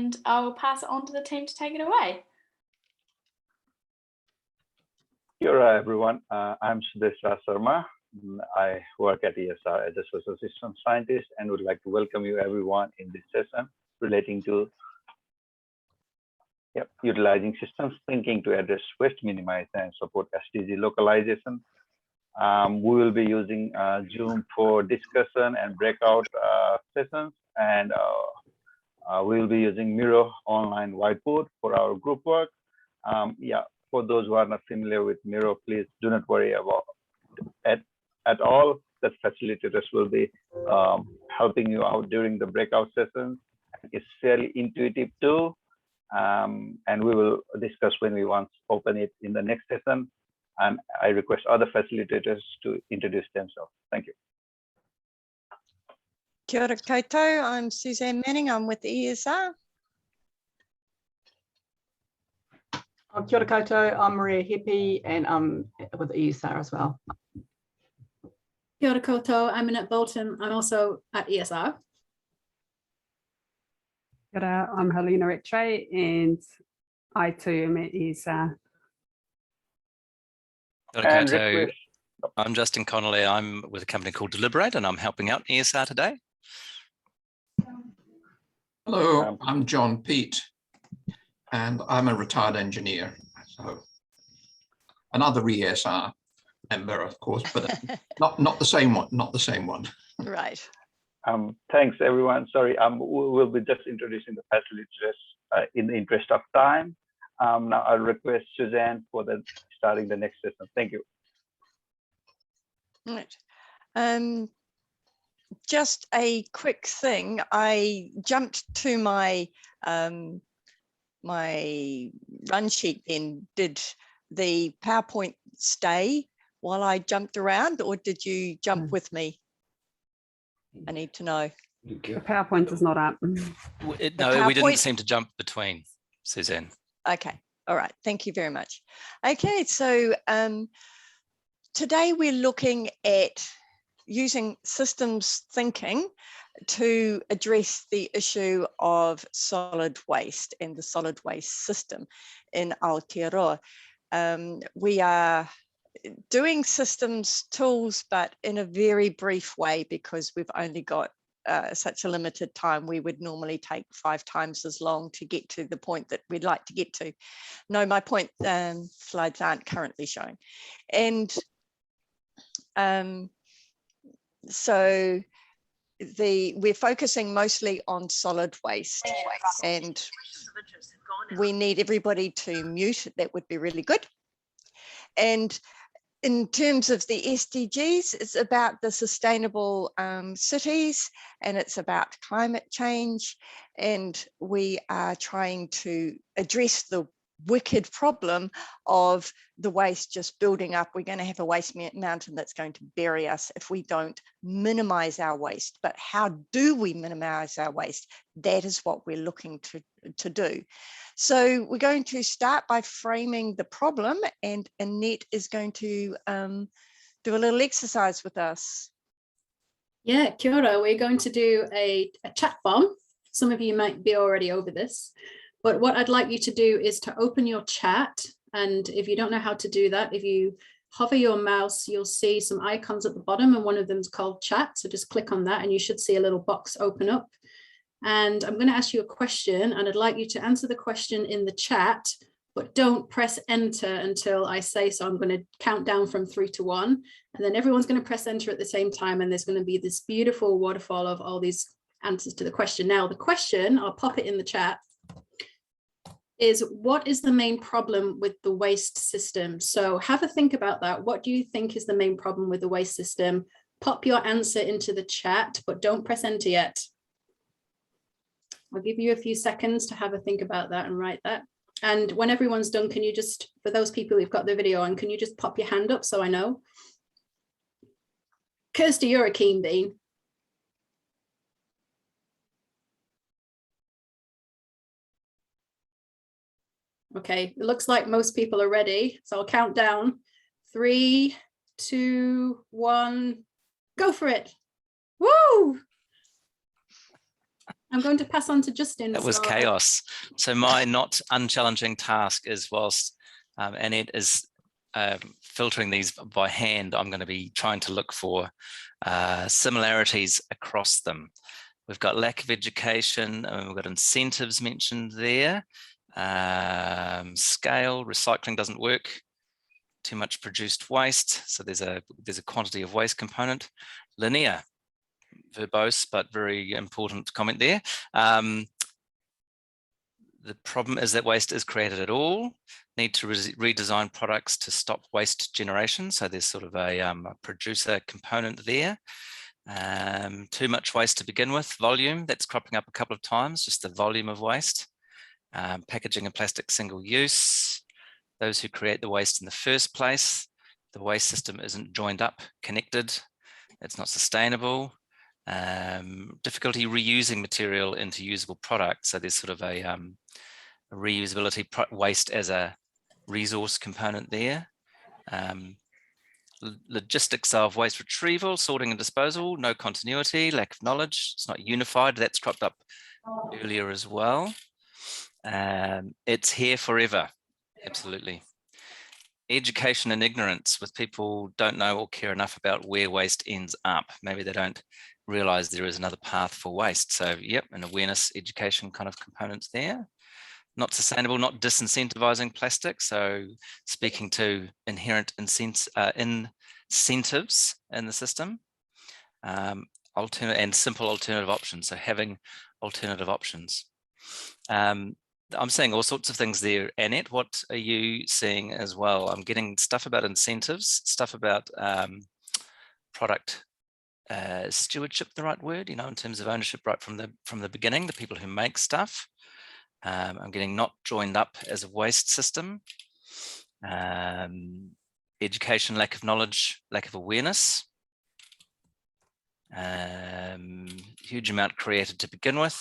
and I'll pass it on to the team to take it away. Kia ora, everyone. I'm Sudesh Sharma. I work at ESR as a social systems scientist and would like to welcome you everyone in this session relating to utilizing systems thinking to address waste minimization and support SDG localization. We will be using Zoom for discussion and breakout sessions, and we will be using Miro online whiteboard for our group work. For those who are not familiar with Miro, please do not worry about it at all. The facilitators will be helping you out during the breakout sessions. It's fairly intuitive too, and we will discuss when we want to open it in the next session. And I request other facilitators to introduce themselves. Thank you. Kia ora koutou, I'm Suzanne Manning, I'm with ESR. Kia ora koutou, I'm Maria Heppy and I'm with ESR as well. Kia ora koutou, I'm Annette Bolton, I'm also at ESR. Kia ora, I'm Helena Rattray and I too am at ESR. Kia ora koutou, I'm Justin Connolly, I'm with a company called Deliberate and I'm helping out ESR today. Hello, I'm John Pete and I'm a retired engineer. So another ESR member, of course, but not the same one, not the same one. Right. Thanks, everyone. Sorry, we'll be just introducing the facilitators in the interest of time. Now I'll request Suzanne for starting the next session. Thank you. Right. Just a quick thing. I jumped to my my run sheet then. Did the PowerPoint stay while I jumped around, or did you jump with me? I need to know. The PowerPoint is not up. No, we didn't seem to jump between, Suzanne. Okay, all right, thank you very much. Okay, so today we're looking at using systems thinking to address the issue of solid waste and the solid waste system in Aotearoa. We are doing systems tools, but in a very brief way because we've only got such a limited time. We would normally take 5 times as long to get to the point that we'd like to get to. No, my point slides aren't currently showing. And so we're focusing mostly on solid waste, and we need everybody to mute. That would be really good. And in terms of the SDGs, it's about the sustainable cities, and it's about climate change. And we are trying to address the wicked problem of the waste just building up. We're going to have a waste mountain that's going to bury us if we don't minimize our waste. But how do we minimize our waste? That is what we're looking to do. So we're going to start by framing the problem, and Annette is going to do a little exercise with us. Yeah, kia ora. We're going to do a chat bomb. Some of you might be already over this, but what I'd like you to do is to open your chat. And if you don't know how to do that, if you hover your mouse, you'll see some icons at the bottom, and one of them is called chat. So just click on that and you should see a little box open up. And I'm going to ask you a question, and I'd like you to answer the question in the chat, but don't press enter until I say so. I'm going to count down from 3 to 1, and then everyone's going to press enter at the same time. And there's going to be this beautiful waterfall of all these answers to the question. Now, the question, I'll pop it in the chat, is what is the main problem with the waste system? So have a think about that. What do you think is the main problem with the waste system? Pop your answer into the chat, but don't press enter yet. I'll give you a few seconds to have a think about that and write that. And when everyone's done, can you just, for those people who've got the video on, can you just pop your hand up so I know? Kirsty, you're a keen bean. Okay, it looks like most people are ready. So I'll count down. 3, 2, 1, go for it. Woo! I'm going to pass on to Justin. That was chaos. So my not unchallenging task is, whilst Annette is filtering these by hand, I'm going to be trying to look for similarities across them. We've got lack of education, and we've got incentives mentioned there. Scale, recycling doesn't work. Too much produced waste. So there's a quantity of waste component. Linear, verbose, but very important comment there. The problem is that waste is created at all. Need to redesign products to stop waste generation. So there's sort of a producer component there. Too much waste to begin with. Volume, that's cropping up a couple of times, just the volume of waste. Packaging and plastic single use. Those who create the waste in the first place. The waste system isn't joined up, connected. It's not sustainable. Difficulty reusing material into usable products. So there's sort of a reusability, waste as a resource component there. Logistics of waste retrieval, sorting and disposal, no continuity, lack of knowledge. It's not unified. That's cropped up earlier as well. It's here forever. Absolutely. Education and ignorance, with people don't know or care enough about where waste ends up. Maybe they don't realize there is another path for waste. So yep, an awareness, education kind of components there. Not sustainable, not disincentivizing plastic. So speaking to inherent incentives in the system. Alternate and simple alternative options. So having alternative options. I'm seeing all sorts of things there. Annette, what are you seeing as well? I'm getting stuff about incentives, stuff about product stewardship, the right word, you know, in terms of ownership right from the beginning, the people who make stuff. I'm getting not joined up as a waste system. Education, lack of knowledge, lack of awareness. Huge amount created to begin with.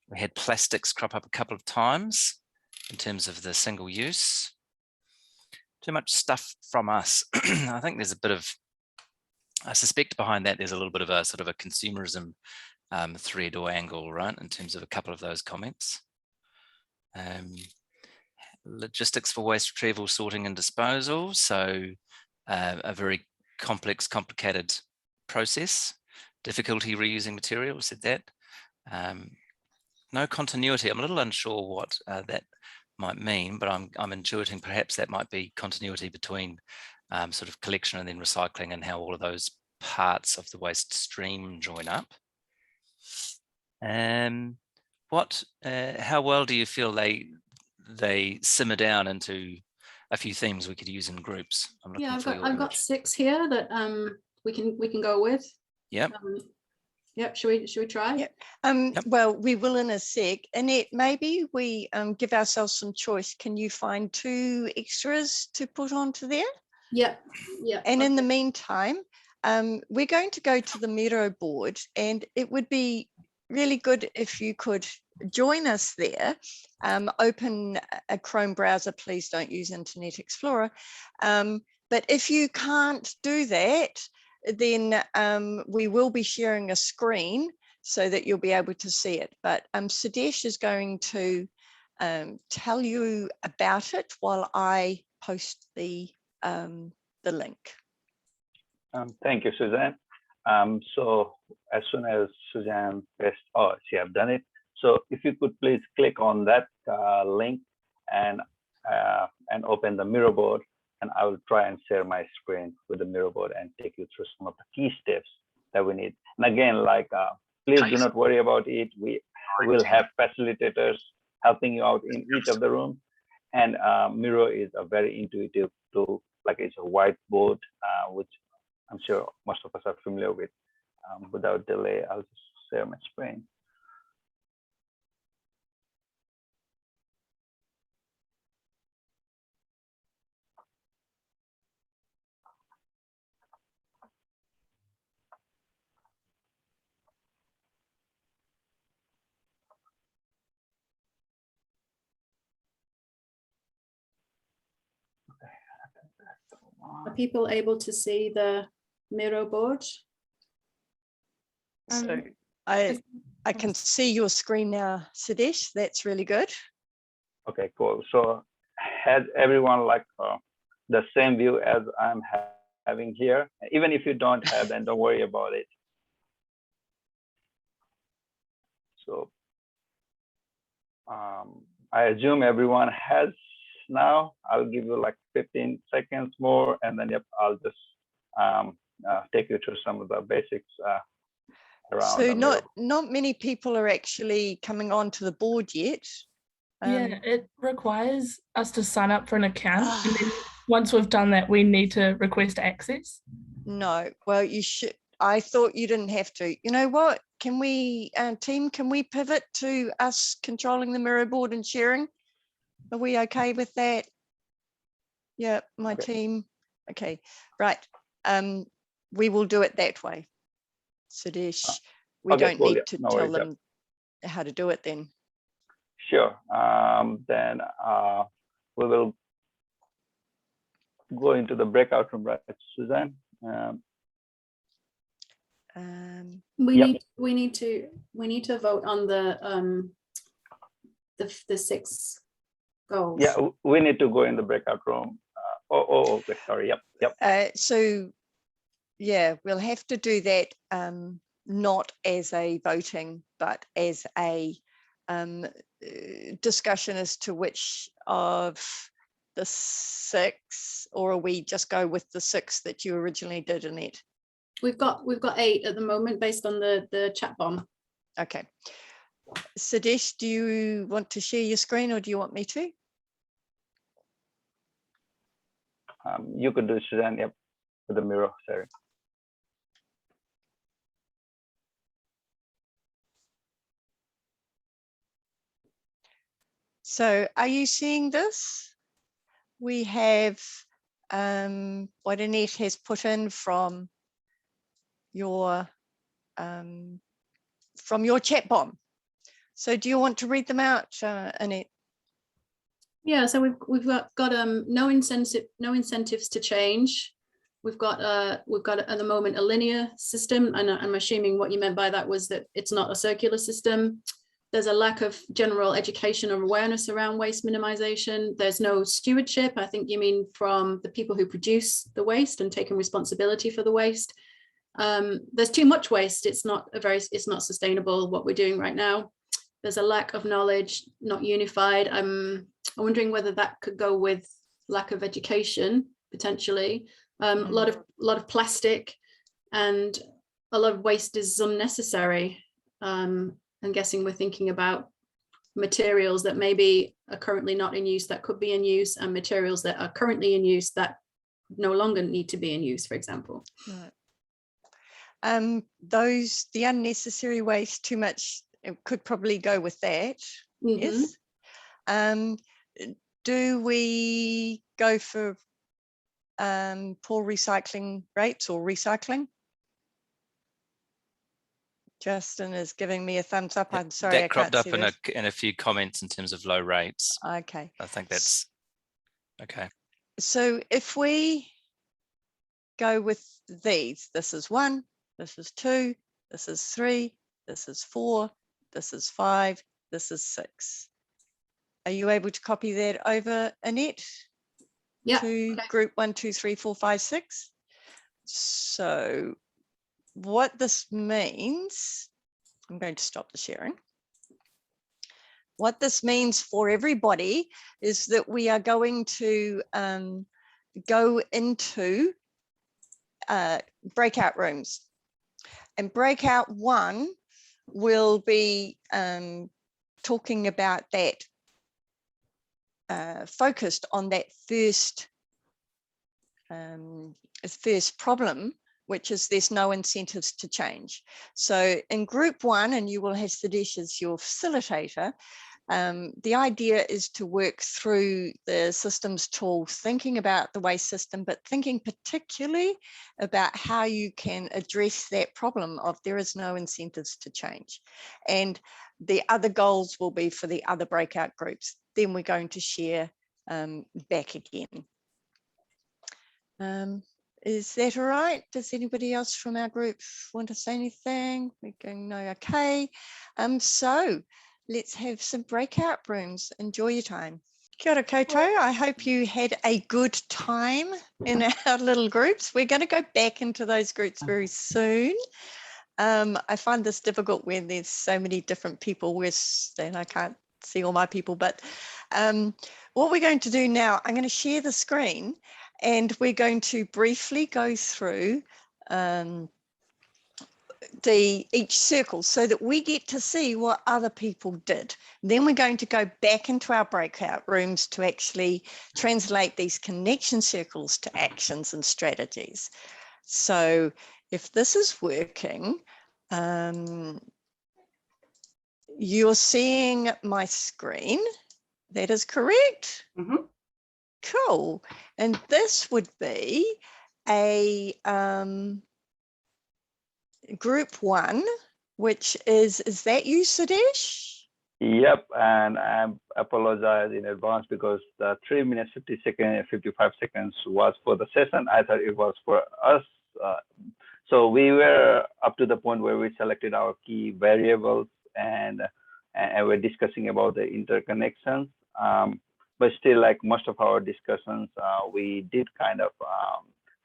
We had plastics crop up a couple of times in terms of the single use. Too much stuff from us. I think there's a bit of, I suspect behind that there's a little bit of a sort of a consumerism thread or angle, right, in terms of a couple of those comments. Logistics for waste retrieval, sorting and disposal. So a very complex, complicated process. Difficulty reusing material, we said that. No continuity. I'm a little unsure what that might mean, but I'm intuiting perhaps that might be continuity between sort of collection and then recycling, and how all of those parts of the waste stream join up. How well do you feel they simmer down into a few themes we could use in groups? Yeah, I've got 6 here that we can go with. Yep. Yep, should we try? Yep. Well, we will in a sec. Annette, maybe we give ourselves some choice. Can you find 2 extras to put onto there? Yeah, yeah. And in the meantime, we're going to go to the Miro board, and it would be really good if you could join us there. Open a Chrome browser, please don't use Internet Explorer. But if you can't do that, then we will be sharing a screen so that you'll be able to see it. But Sudesh is going to tell you about it while I post the link. Thank you, Suzanne. So as soon as Suzanne pressed, oh, she have done it. So if you could please click on that link and open the Miro board, and I will try and share my screen with the Miro board and take you through some of the key steps that we need. And again, like, please do not worry about it. We will have facilitators helping you out in each of the rooms. And Miro is a very intuitive tool, like it's a whiteboard, which I'm sure most of us are familiar with. Without delay, I'll just share my screen. Are people able to see the Miro board? So I can see your screen now, Sudesh. That's really good. Okay, cool. So has everyone like the same view as I'm having here? Even if you don't have, then don't worry about it. So I assume everyone has now. I'll give you like 15 seconds more, and then I'll just take you through some of the basics around. So not many people are actually coming onto the board yet. Yeah, it requires us to sign up for an account, and then once we've done that, we need to request access. No, well, you should. I thought you didn't have to. You know what? Can we, team, can we pivot to us controlling the mirror board and sharing? Are we okay with that? Yeah, my team. Okay, right. We will do it that way. Sudesh, we don't need to tell them how to do it then. Sure. Then we will go into the breakout room, right, Suzanne? We need to vote on the 6 goals. Yeah, we need to go in the breakout room. Okay, sorry. Yep. So yeah, we'll have to do that not as a voting, but as a discussion as to which of the 6, or we just go with the 6 that you originally did, Annette? We've got 8 at the moment based on the chat bomb. Okay. Sudesh, do you want to share your screen, or do you want me to? You could do, Suzanne, yep, with the mirror, sorry. So are you seeing this? We have what Annette has put in from your chat bomb. So do you want to read them out, Annette? Yeah, so we've got no incentives to change. We've got at the moment a linear system, and I'm assuming what you meant by that was that it's not a circular system. There's a lack of general education or awareness around waste minimization. There's no stewardship. I think you mean from the people who produce the waste and taking responsibility for the waste. There's too much waste. It's not sustainable what we're doing right now. There's a lack of knowledge, not unified. I'm wondering whether that could go with lack of education potentially. A lot of plastic, and a lot of waste is unnecessary. I'm guessing we're thinking about materials that maybe are currently not in use that could be in use, and materials that are currently in use that no longer need to be in use, for example. Right. The unnecessary waste, too much, it could probably go with that. Yes. Do we go for poor recycling rates or recycling? Justin is giving me a thumbs up. I'm sorry, that cropped up in a few comments in terms of low rates. Okay. I think that's okay. So if we go with these, this is 1, this is 2, this is 3, this is 4, this is 5, this is 6. Are you able to copy that over, Annette? Yeah. To group 1, 2, 3, 4, 5, 6. So what this means, I'm going to stop the sharing. What this means for everybody is that we are going to go into breakout rooms, and breakout 1 will be talking about that, focused on that first problem, which is there's no incentives to change. So in group 1, and you will have Sudesh as your facilitator, the idea is to work through the systems tool, thinking about the waste system, but thinking particularly about how you can address that problem of there is no incentives to change. And the other goals will be for the other breakout groups. Then we're going to share back again. Is that all right? Does anybody else from our group want to say anything? We're going, no, okay. So let's have some breakout rooms. Enjoy your time. Kia ora koutou. I hope you had a good time in our little groups. We're going to go back into those groups very soon. I find this difficult when there's so many different people and I can't see all my people, but what we're going to do now, I'm going to share the screen and we're going to briefly go through each circle so that we get to see what other people did. Then we're going to go back into our breakout rooms to actually translate these connection circles to actions and strategies. So if this is working, you're seeing my screen. That is correct. Mm-hmm. Cool. And this would be a group 1, which is that you, Sudesh? Yep, and I apologize in advance because the 3 minutes 55 seconds was for the session. I thought it was for us. So we were up to the point where we selected our key variables and we're discussing about the interconnections. But still, like most of our discussions, we did kind of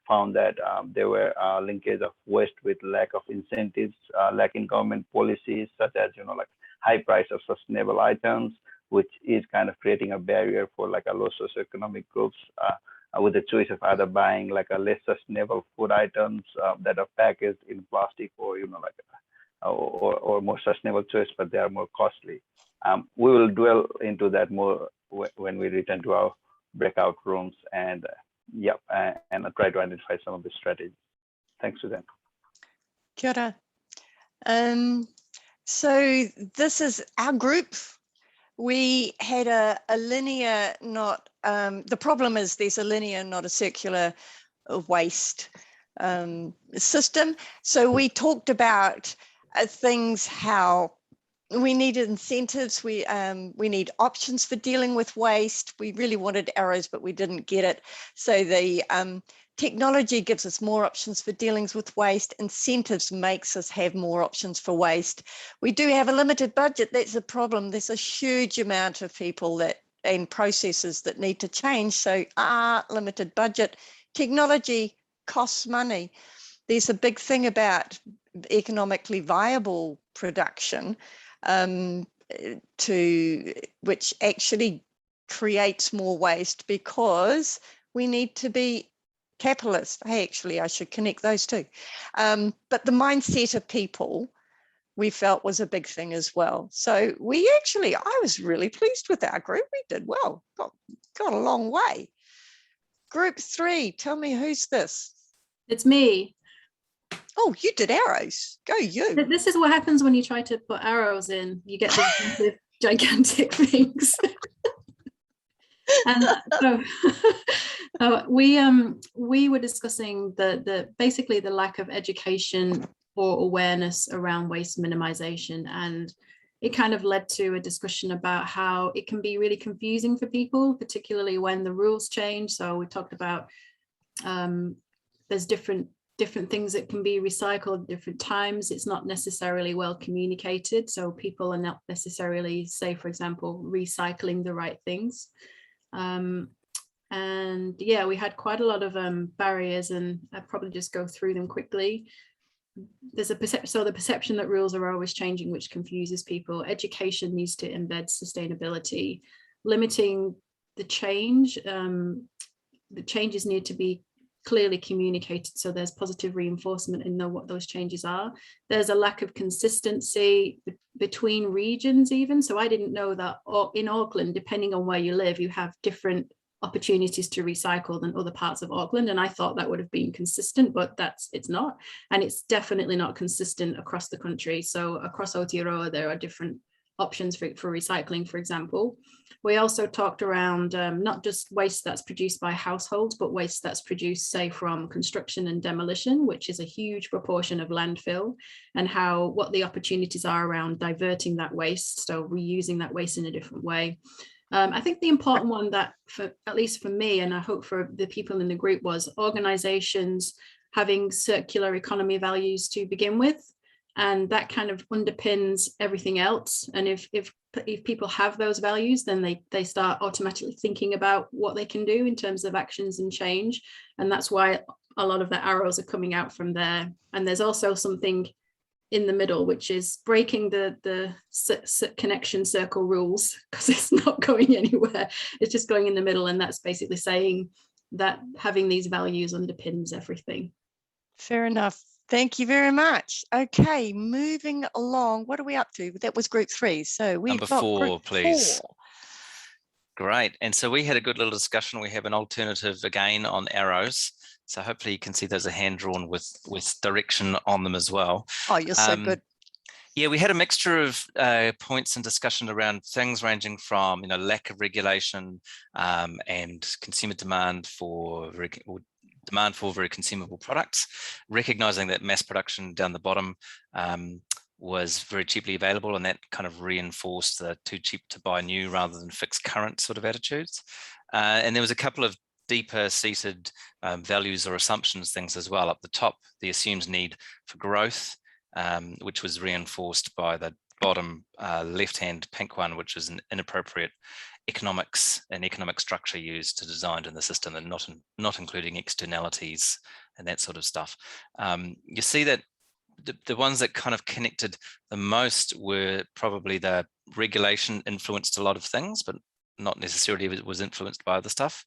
found that there were linkage of waste with lack of incentives, lack in government policies, such as, like high price of sustainable items, which is kind of creating a barrier for like a low socioeconomic groups with the choice of either buying like a less sustainable food items that are packaged in plastic or, like or more sustainable choice, but they are more costly. We will dwell into that more when we return to our breakout rooms and and I'll try to identify some of the strategies. Thanks, Suzanne. Kia ora. So this is our group. We had a linear, not, the problem is there's a linear, not a circular waste system. So we talked about things, how we needed incentives, we need options for dealing with waste. We really wanted arrows, but we didn't get it. So the technology gives us more options for dealing with waste. Incentives makes us have more options for waste. We do have a limited budget. That's a problem. There's a huge amount of people and processes that need to change. So limited budget. Technology costs money. There's a big thing about economically viable production, which actually creates more waste because we need to be capitalist. Hey, actually, I should connect those two. But the mindset of people we felt was a big thing as well. So I was really pleased with our group. We did well, got a long way. Group 3, tell me who's this? It's me. Oh, you did arrows. Go you. This is what happens when you try to put arrows in. You get these gigantic things. And so we were discussing basically the lack of education or awareness around waste minimization, and it kind of led to a discussion about how it can be really confusing for people, particularly when the rules change. So we talked about there's different things that can be recycled at different times. It's not necessarily well communicated, so people are not necessarily, say for example, recycling the right things. And yeah, we had quite a lot of barriers, and I'd probably just go through them quickly. There's a perception, so the perception that rules are always changing, which confuses people. Education needs to embed sustainability. Limiting the change, the changes need to be clearly communicated, so there's positive reinforcement and know what those changes are. There's a lack of consistency between regions even. So I didn't know that in Auckland, depending on where you live, you have different opportunities to recycle than other parts of Auckland, and I thought that would have been consistent, but it's not, and it's definitely not consistent across the country. So across Aotearoa there are different options for recycling, for example. We also talked around not just waste that's produced by households, but waste that's produced, say, from construction and demolition, which is a huge proportion of landfill, and what the opportunities are around diverting that waste, so reusing that waste in a different way. I think the important one that, for at least for me, and I hope for the people in the group, was organizations having circular economy values to begin with. And that kind of underpins everything else. And if people have those values, then they start automatically thinking about what they can do in terms of actions and change. And that's why a lot of the arrows are coming out from there. And there's also something in the middle, which is breaking the connection circle rules, because it's not going anywhere. It's just going in the middle. And that's basically saying that having these values underpins everything. Fair enough. Thank you very much. Okay, moving along. What are we up to? That was group 3. So we've Number got 4, group please. 4. Great. And so we had a good little discussion. We have an alternative again on arrows. So hopefully you can see there's a hand drawn with direction on them as well. Oh, you're so good. Yeah, we had a mixture of points and discussion around things ranging from, lack of regulation and consumer demand for very consumable products, recognizing that mass production down the bottom was very cheaply available, and that kind of reinforced the too cheap to buy new rather than fixed current sort of attitudes. And there was a couple of deeper seated values or assumptions things as well. Up the top, the assumed need for growth, which was reinforced by the bottom left-hand pink one, which is an inappropriate economics and economic structure used to design in the system, and not including externalities and that sort of stuff. You see that the ones that kind of connected the most were probably the regulation influenced a lot of things, but not necessarily was influenced by other stuff.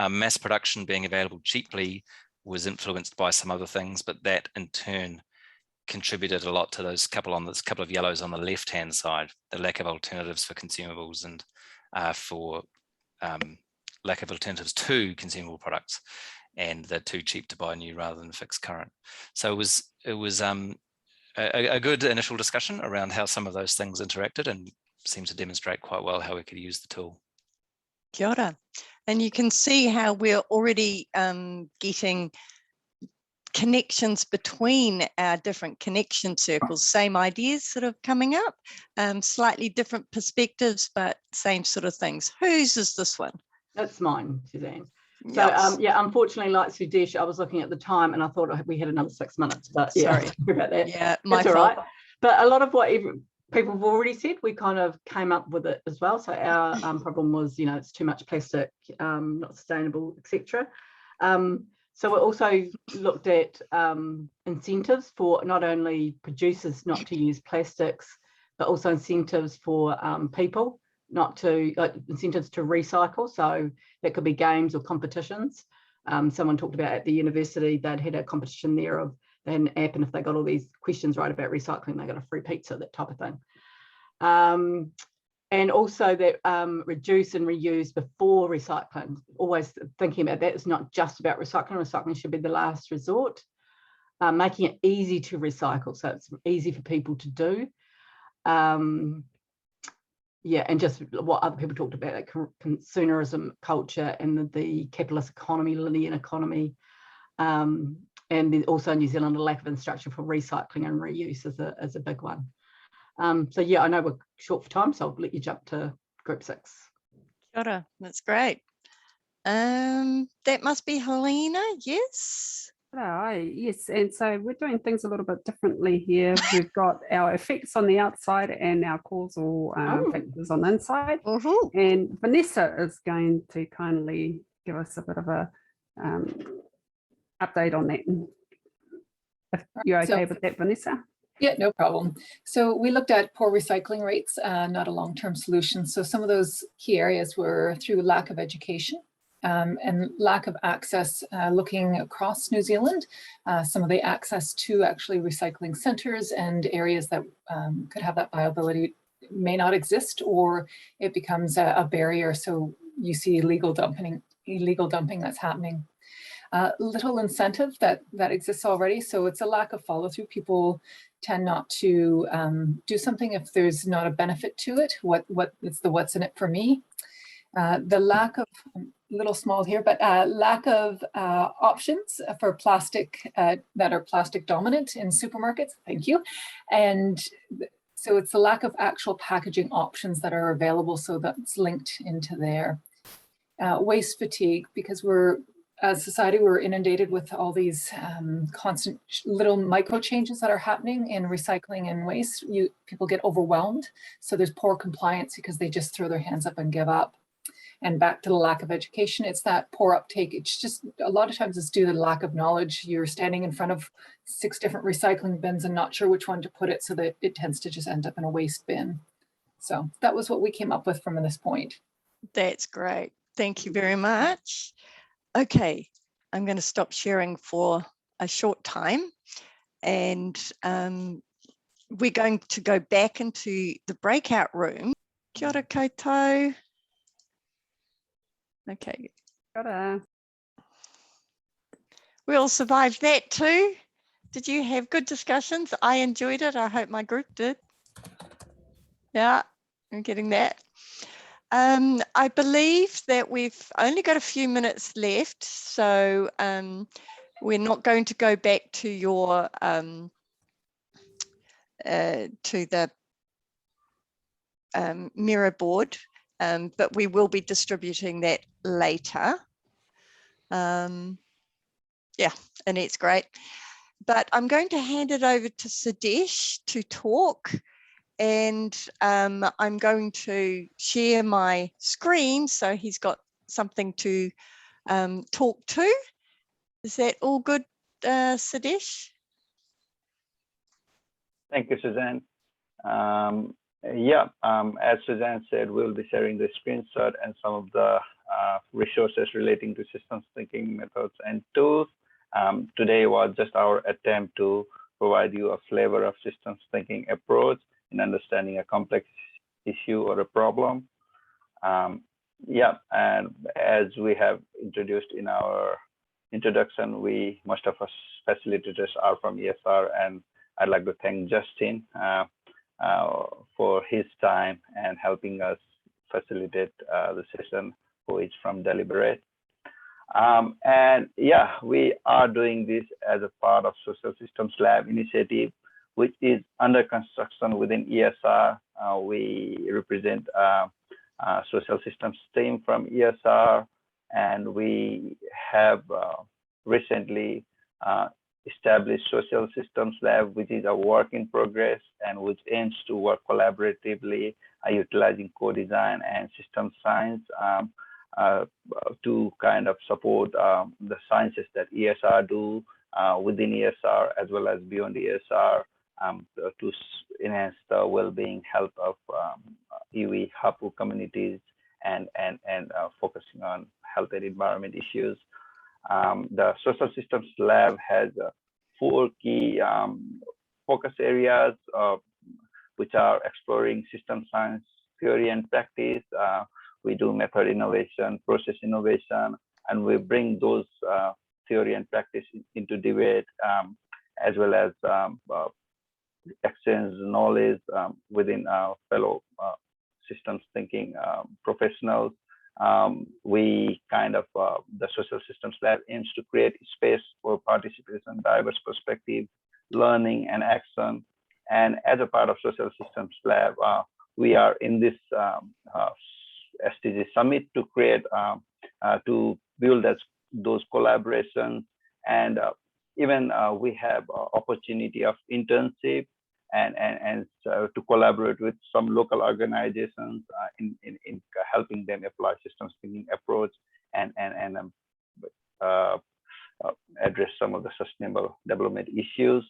Mass production being available cheaply was influenced by some other things, but that in turn contributed a lot to those couple of yellows on the left-hand side, the lack of alternatives for consumables and for lack of alternatives to consumable products, and they're too cheap to buy new rather than fixed current. So it was a good initial discussion around how some of those things interacted, and seems to demonstrate quite well how we could use the tool. Kia ora. And you can see how we're already getting connections between our different connection circles, same ideas sort of coming up, slightly different perspectives, but same sort of things. Whose is this one? That's mine, Suzanne. So Yes. yeah, unfortunately, like Sudesh, I was looking at the time and I thought we had another 6 minutes, but yeah, Sorry about that. Yeah, my That's fault. all right. But a lot of what people have already said, we kind of came up with it as well. So our problem was, it's too much plastic, not sustainable, etc. So we also looked at incentives for not only producers not to use plastics, but also incentives for people not to, incentives to recycle. So that could be games or competitions. Someone talked about at the university, they'd had a competition there of an app, and if they got all these questions right about recycling, they got a free pizza, that type of thing. And also that reduce and reuse before recycling. Always thinking about that. It's not just about recycling. Recycling should be the last resort. Making it easy to recycle, so it's easy for people to do. Yeah, and just what other people talked about, like consumerism culture and the capitalist economy, linear economy. And then also New Zealand, a lack of infrastructure for recycling and reuse is a big one. So yeah, I know we're short for time, so I'll let you jump to group 6. Kia ora. That's great. That must be Helena, yes? Right, yes, and so we're doing things a little bit differently here. We've got our effects on the outside and our causal factors on the inside. And Vanessa is going to kindly give us a bit of a update on that. If you're okay with that, Vanessa? Yeah, no problem. So we looked at poor recycling rates, not a long-term solution. So some of those key areas were through lack of education and lack of access, looking across New Zealand, some of the access to actually recycling centres and areas that could have that viability may not exist, or it becomes a barrier. So you see illegal dumping that's happening. Little incentive that exists already. So it's a lack of follow through. People tend not to do something if there's not a benefit to it. It's the what's in it for me. The lack of, a little small here, but lack of options for plastic that are plastic dominant in supermarkets. Thank you. And So it's the lack of actual packaging options that are available. So that's linked into there. Waste fatigue, because as a society, we're inundated with all these constant little micro changes that are happening in recycling and waste. People get overwhelmed. So there's poor compliance because they just throw their hands up and give up. And back to the lack of education, it's that poor uptake. It's just a lot of times it's due to the lack of knowledge. You're standing in front of 6 different recycling bins and not sure which one to put it, so that it tends to just end up in a waste bin. So that was what we came up with from this point. That's great. Thank you very much. Okay, I'm going to stop sharing for a short time, and we're going to go back into the breakout room. Kia ora koutou. Okay. We all survived that too. Did you have good discussions? I enjoyed it. I hope my group did. Yeah, I'm getting that. I believe that we've only got a few minutes left, so we're not going to go back to your to the mirror board, but we will be distributing that later. Yeah, Annette's great. But I'm going to hand it over to Sudesh to talk, and I'm going to share my screen so he's got something to talk to. Is that all good, Sudesh? Thank you, Suzanne. As Suzanne said, we'll be sharing the screenshot and some of the resources relating to systems thinking methods and tools. Today was just our attempt to provide you a flavor of systems thinking approach in understanding a complex issue or a problem. And as we have introduced in our introduction, most of us facilitators are from ESR, and I'd like to thank Justin for his time and helping us facilitate the session, who is from Deliberate. We are doing this as a part of Social Systems Lab initiative, which is under construction within ESR. We represent social systems team from ESR, and we have recently established Social Systems Lab, which is a work in progress and which aims to work collaboratively, utilizing co-design and system science to kind of support the sciences that ESR do within ESR as well as beyond ESR to enhance the well-being health of iwi hapu communities and focusing on health and environment issues. The Social Systems Lab has 4 key focus areas, which are exploring system science theory and practice. We do method innovation, process innovation, and we bring those theory and practice into debate, as well as exchange knowledge within our fellow systems thinking professionals. We kind of, the Social Systems Lab aims to create space for participation, diverse perspective, learning and action. And as a part of Social Systems Lab, we are in this SDG Summit to create, to build those collaborations. And even we have opportunity of internship and to collaborate with some local organizations in helping them apply systems thinking approach and address some of the sustainable development issues.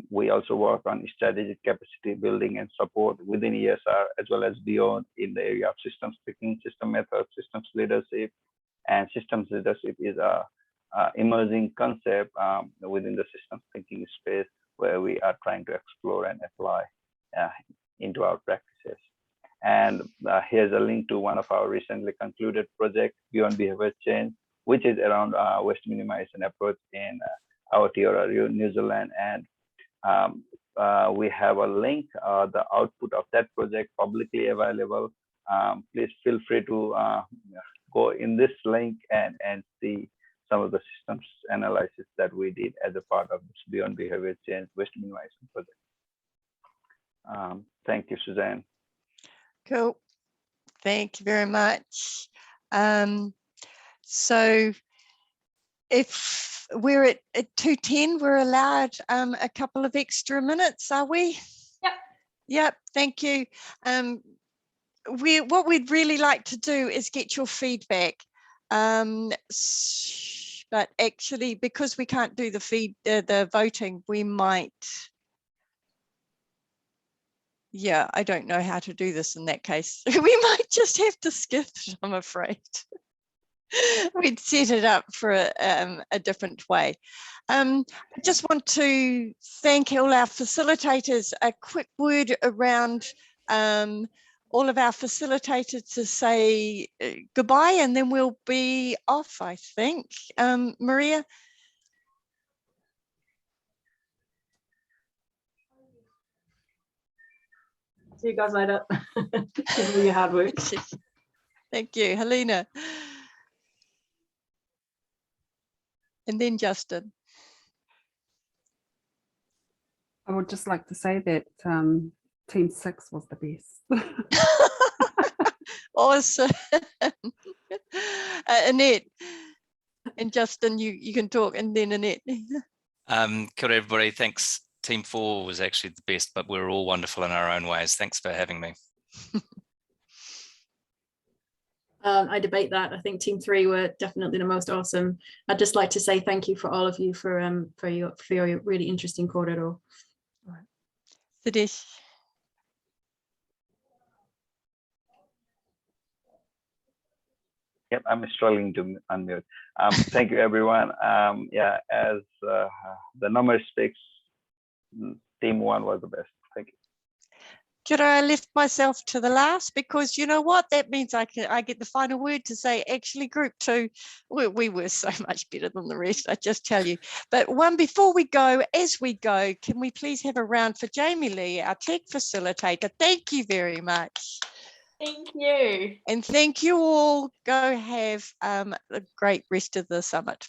We also work on strategic capacity building and support within ESR as well as beyond in the area of systems thinking, system methods, systems leadership. And systems leadership is a emerging concept within the systems thinking space, where we are trying to explore and apply into our practices. And here's a link to one of our recently concluded projects, Beyond Behavior Change, which is around waste minimization approach in Aotearoa, New Zealand. And we have a link, the output of that project publicly available. Please feel free to go in this link and see some of the systems analysis that we did as a part of this Beyond Behavior Change waste minimization project. Thank you, Suzanne. Cool. Thank you very much. So if we're at 2:10, we're allowed a couple of extra minutes, are we? Yep. Yep, thank you. What we'd really like to do is get your feedback. But actually, because we can't do the voting, we might. Yeah, I don't know how to do this in that case. We might just have to skip it, I'm afraid. We'd set it up for a different way. I just want to thank all our facilitators. A quick word around all of our facilitators to say goodbye, and then we'll be off, I think. Maria? See you guys later. Thanks for your hard work. Thank you, Helena. And then Justin. I would just like to say that Team 6 was the best. Awesome. Annette and Justin, you can talk, and then Annette. Kia ora, everybody. Thanks. Team 4 was actually the best, but we're all wonderful in our own ways. Thanks for having me. I debate that. I think Team 3 were definitely the most awesome. I'd just like to say thank you for all of you for your really interesting kōrero. Sudesh. Yep, I'm struggling to unmute. Thank you, everyone. Yeah, as the number speaks, Team 1 was the best. Thank you. Should I left myself to the last? Because you know what? That means I get the final word to say, actually, Group 2, we were so much better than the rest, I just tell you. But before we go, as we go, can we please have a round for Jamie Lee, our tech facilitator? Thank you very much. Thank you. And thank you all. Go have a great rest of the summit.